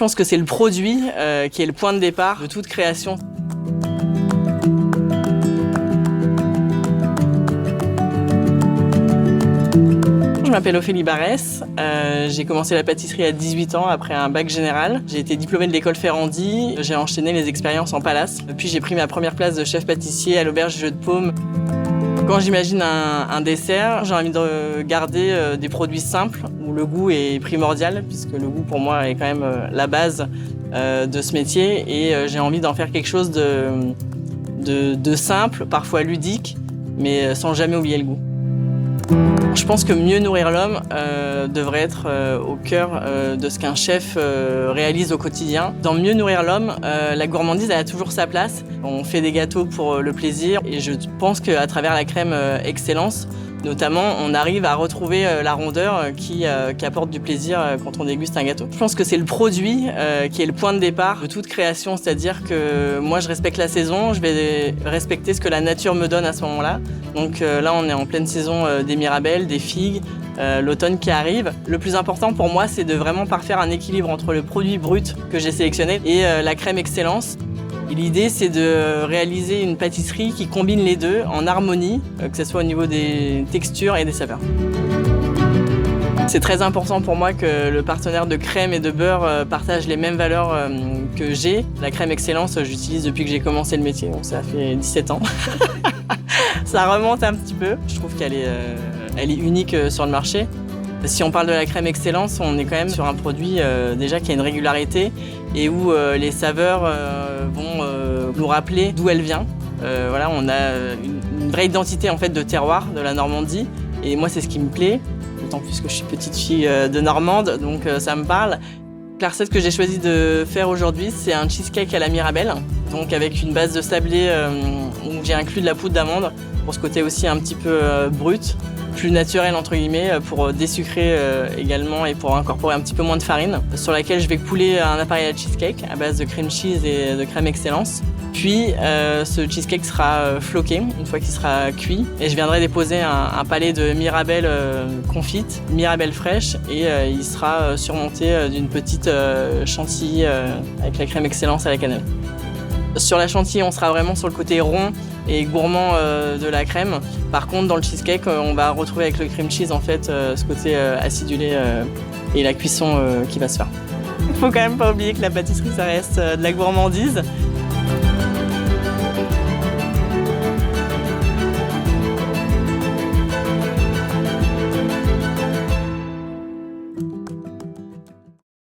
pense que c'est le produit qui est le point de départ de toute création. Je m'appelle Ophélie Barès, j'ai commencé la pâtisserie à 18 ans après un bac général. J'ai été diplômée de l'école Ferrandi, j'ai enchaîné les expériences en palace. Puis j'ai pris ma première place de chef pâtissier à l'auberge Jeu de Paume. Quand j'imagine un dessert, j'ai envie de garder des produits simples où le goût est primordial, puisque le goût pour moi est quand même la base de ce métier, et j'ai envie d'en faire quelque chose de simple, parfois ludique, mais sans jamais oublier le goût. Je pense que mieux nourrir l'homme devrait être au cœur de ce qu'un chef réalise au quotidien. Dans mieux nourrir l'homme, la gourmandise elle a toujours sa place. On fait des gâteaux pour le plaisir, et je pense qu'à travers la crème Excellence, notamment, on arrive à retrouver la rondeur qui apporte du plaisir quand on déguste un gâteau. Je pense que c'est le produit qui est le point de départ de toute création, c'est-à-dire que moi je respecte la saison, je vais respecter ce que la nature me donne à ce moment-là. Donc là on est en pleine saison des mirabelles, des figues, l'automne qui arrive. Le plus important pour moi c'est de vraiment parfaire un équilibre entre le produit brut que j'ai sélectionné et la crème Excellence. L'idée, c'est de réaliser une pâtisserie qui combine les deux en harmonie, que ce soit au niveau des textures et des saveurs. C'est très important pour moi que le partenaire de crème et de beurre partage les mêmes valeurs que j'ai. La crème Excellence, j'utilise depuis que j'ai commencé le métier, donc ça fait 17 ans. Ça remonte un petit peu. Je trouve qu'elle est unique sur le marché. Si on parle de la crème Excellence, on est quand même sur un produit déjà qui a une régularité et où les saveurs vont nous rappeler d'où elle vient. Voilà, on a une vraie identité en fait de terroir de la Normandie, et moi c'est ce qui me plaît, d'autant plus que je suis petite fille de Normande, donc ça me parle. La recette que j'ai choisi de faire aujourd'hui, c'est un cheesecake à la mirabelle, donc avec une base de sablé où j'ai inclus de la poudre d'amande pour ce côté aussi un petit peu brut, plus naturel entre guillemets, pour désucrer également et pour incorporer un petit peu moins de farine, sur laquelle je vais couler un appareil à cheesecake à base de cream cheese et de crème Excellence. Puis ce cheesecake sera floqué une fois qu'il sera cuit, et je viendrai déposer un palais de mirabelle confite, mirabelle fraîche, et il sera surmonté d'une petite chantilly avec la crème Excellence à la cannelle. Sur la chantilly, on sera vraiment sur le côté rond et gourmand de la crème. Par contre, dans le cheesecake, on va retrouver avec le cream cheese en fait ce côté acidulé et la cuisson qui va se faire. Il faut quand même pas oublier que la pâtisserie, ça reste de la gourmandise.